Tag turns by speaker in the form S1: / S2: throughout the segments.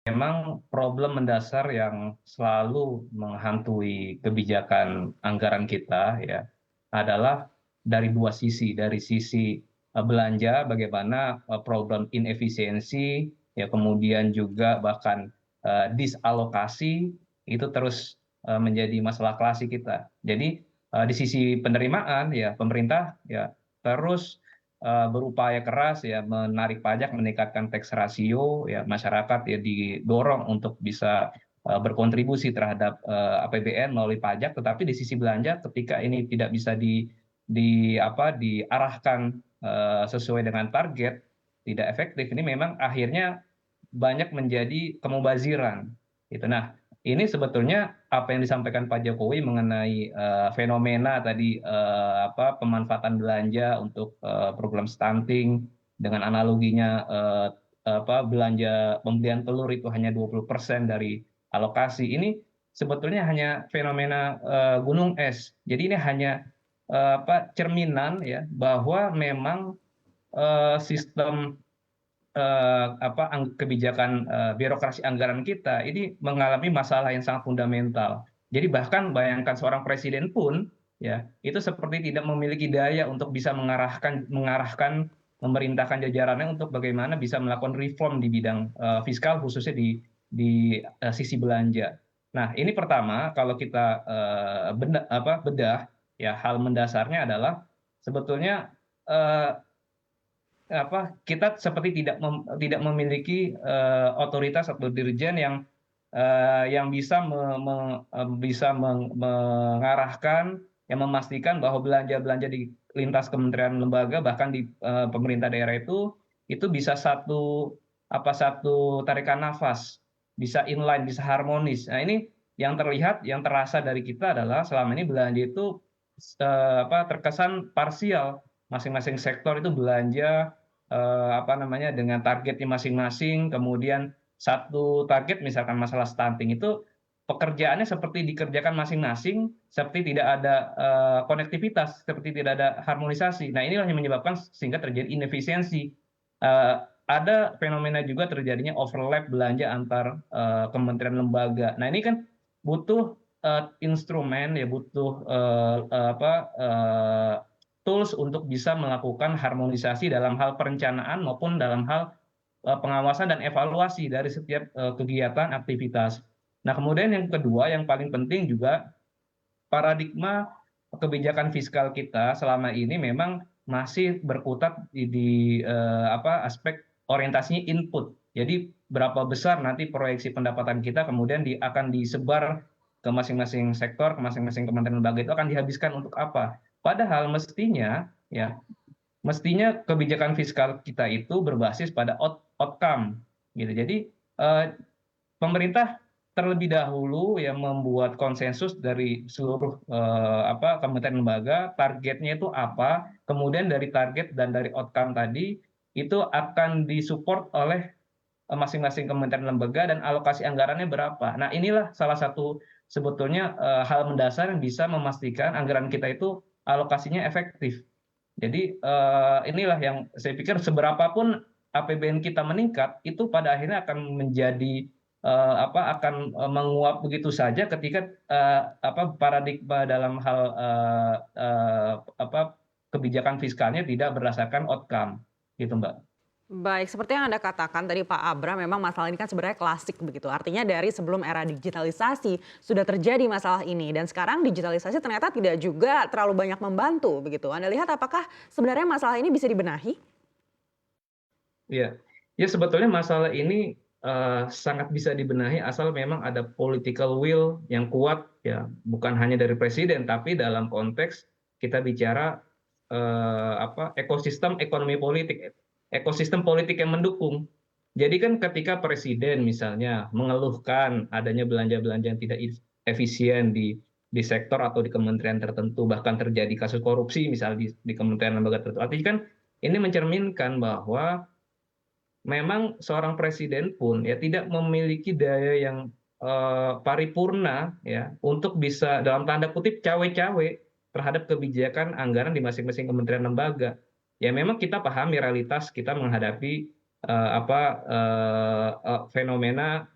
S1: Memang problem mendasar yang selalu menghantui kebijakan anggaran kita ya adalah dari dua sisi, dari sisi belanja bagaimana problem inefisiensi ya kemudian juga bahkan disalokasi itu terus menjadi masalah klasik kita. Jadi di sisi penerimaan ya pemerintah ya terus berupaya keras ya menarik pajak, meningkatkan tax ratio, ya masyarakat ya didorong untuk bisa berkontribusi terhadap APBN melalui pajak, tetapi di sisi belanja ketika ini tidak bisa diarahkan sesuai dengan target, tidak efektif, ini memang akhirnya banyak menjadi kemubaziran. Gitu. Nah, ini sebetulnya apa yang disampaikan Pak Jokowi mengenai fenomena tadi pemanfaatan belanja untuk program stunting dengan analoginya belanja pembelian telur itu hanya 20% dari alokasi. Ini sebetulnya hanya fenomena gunung es. Jadi ini hanya cerminan ya bahwa memang sistem kebijakan birokrasi anggaran kita ini mengalami masalah yang sangat fundamental. Jadi bahkan bayangkan seorang presiden pun ya itu seperti tidak memiliki daya untuk bisa mengarahkan memerintahkan jajarannya untuk bagaimana bisa melakukan reform di bidang fiskal khususnya di sisi belanja. Nah, ini pertama kalau kita bedah ya hal mendasarnya adalah sebetulnya eh, kita seperti tidak memiliki otoritas atau dirjen yang bisa mengarahkan, yang memastikan bahwa belanja-belanja di lintas kementerian lembaga bahkan di pemerintah daerah itu bisa satu tarikan nafas, bisa inline, bisa harmonis. Nah, ini yang terlihat, yang terasa dari kita adalah selama ini belanja itu terkesan parsial. Masing-masing sektor itu belanja dengan targetnya masing-masing, kemudian satu target misalkan masalah stunting itu pekerjaannya seperti dikerjakan masing-masing, seperti tidak ada konektivitas, seperti tidak ada harmonisasi. Nah, inilah yang menyebabkan sehingga terjadi inefisiensi. Ada fenomena juga terjadinya overlap belanja antar kementerian lembaga. Nah, ini kan butuh instrumen ya, butuh tools untuk bisa melakukan harmonisasi dalam hal perencanaan maupun dalam hal pengawasan dan evaluasi dari setiap kegiatan aktivitas. Nah, kemudian yang kedua yang paling penting juga paradigma kebijakan fiskal kita selama ini memang masih berkutat di aspek orientasinya input. Jadi berapa besar nanti proyeksi pendapatan kita kemudian akan disebar ke masing-masing sektor, ke masing-masing kementerian lembaga itu akan dihabiskan untuk apa? Padahal mestinya kebijakan fiskal kita itu berbasis pada outcome gitu. Jadi eh, pemerintah terlebih dahulu yang membuat konsensus dari seluruh kementerian lembaga, targetnya itu apa, kemudian dari target dan dari outcome tadi itu akan disupport oleh masing-masing kementerian lembaga dan alokasi anggarannya berapa. Nah, inilah salah satu sebetulnya hal mendasar yang bisa memastikan anggaran kita itu alokasinya efektif. Jadi inilah yang saya pikir seberapapun APBN kita meningkat itu pada akhirnya akan menjadi akan menguap begitu saja ketika paradigma dalam hal kebijakan fiskalnya tidak berdasarkan outcome gitu Mbak.
S2: Baik, seperti yang Anda katakan tadi Pak Abra, memang masalah ini kan sebenarnya klasik begitu. Artinya dari sebelum era digitalisasi sudah terjadi masalah ini dan sekarang digitalisasi ternyata tidak juga terlalu banyak membantu begitu. Anda lihat apakah sebenarnya masalah ini bisa dibenahi?
S1: Ya, ya sebetulnya masalah ini sangat bisa dibenahi asal memang ada political will yang kuat ya, bukan hanya dari presiden tapi dalam konteks kita bicara ekosistem ekonomi politik, ekosistem politik yang mendukung. Jadi kan ketika presiden misalnya mengeluhkan adanya belanja-belanja yang tidak efisien di sektor atau di kementerian tertentu, bahkan terjadi kasus korupsi misalnya di kementerian lembaga tertentu, artinya kan ini mencerminkan bahwa memang seorang presiden pun ya tidak memiliki daya yang paripurna ya untuk bisa dalam tanda kutip cawe-cawe terhadap kebijakan anggaran di masing-masing kementerian lembaga. Ya memang kita pahami realitas kita menghadapi fenomena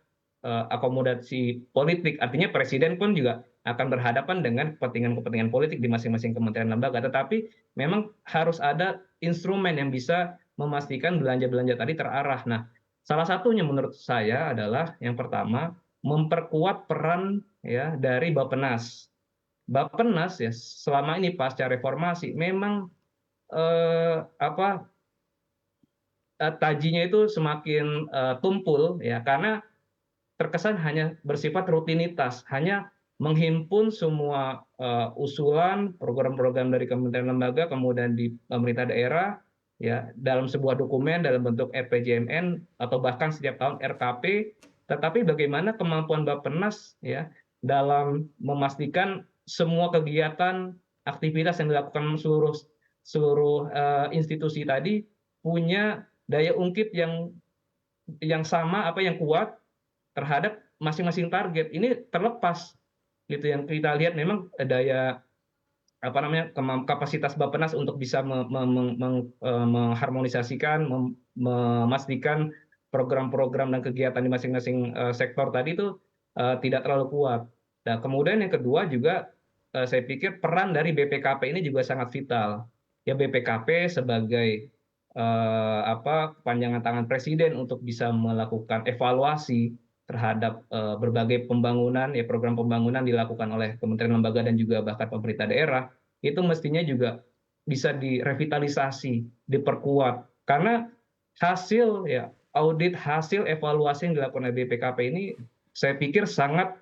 S1: akomodasi politik. Artinya presiden pun juga akan berhadapan dengan kepentingan-kepentingan politik di masing-masing kementerian lembaga. Tetapi memang harus ada instrumen yang bisa memastikan belanja-belanja tadi terarah. Nah, salah satunya menurut saya adalah yang pertama memperkuat peran ya dari Bappenas. Bappenas ya selama ini pasca reformasi memang apa tajinya itu semakin tumpul ya karena terkesan hanya bersifat rutinitas, hanya menghimpun semua usulan program-program dari kementerian lembaga kemudian di pemerintah daerah ya dalam sebuah dokumen dalam bentuk RPJMN atau bahkan setiap tahun RKP, tetapi bagaimana kemampuan Bappenas ya dalam memastikan semua kegiatan aktivitas yang dilakukan seluruh seluruh institusi tadi punya daya ungkit yang sama apa yang kuat terhadap masing-masing target. Ini terlepas gitu yang kita lihat memang daya apa namanya kapasitas Bappenas untuk bisa mengharmonisasikan, memastikan program-program dan kegiatan di masing-masing sektor tadi itu tidak terlalu kuat. Nah, kemudian yang kedua juga saya pikir peran dari BPKP ini juga sangat vital. Ya BPKP sebagai apa kepanjangan tangan presiden untuk bisa melakukan evaluasi terhadap berbagai pembangunan ya program pembangunan dilakukan oleh kementerian lembaga dan juga bahkan pemerintah daerah itu mestinya juga bisa direvitalisasi, diperkuat karena hasil ya audit hasil evaluasi yang dilakukan oleh BPKP ini saya pikir sangat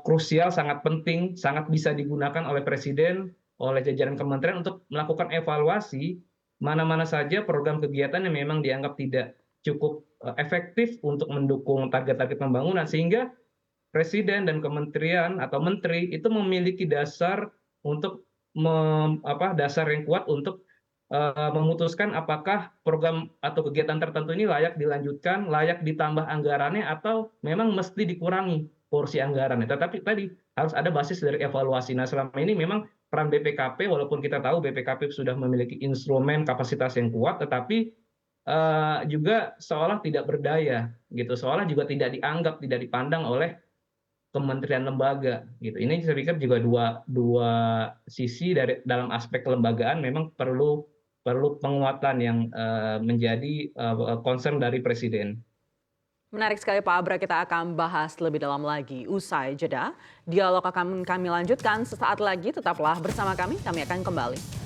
S1: krusial, sangat penting, sangat bisa digunakan oleh presiden, oleh jajaran kementerian untuk melakukan evaluasi mana-mana saja program kegiatan yang memang dianggap tidak cukup efektif untuk mendukung target-target pembangunan sehingga presiden dan kementerian atau menteri itu memiliki dasar untuk dasar yang kuat untuk memutuskan apakah program atau kegiatan tertentu ini layak dilanjutkan, layak ditambah anggarannya atau memang mesti dikurangi porsi anggarannya. Tetapi tadi harus ada basis dari evaluasi. Nah, selama ini memang peran BPKP walaupun kita tahu BPKP sudah memiliki instrumen kapasitas yang kuat tetapi juga seolah tidak berdaya gitu, seolah juga tidak dianggap, tidak dipandang oleh kementerian lembaga gitu. Ini saya pikir juga dua sisi dari dalam aspek kelembagaan memang perlu penguatan yang menjadi concern dari presiden.
S2: Menarik sekali Pak Abra, kita akan bahas lebih dalam lagi usai jeda. Dialog akan kami lanjutkan sesaat lagi, tetaplah bersama kami akan kembali.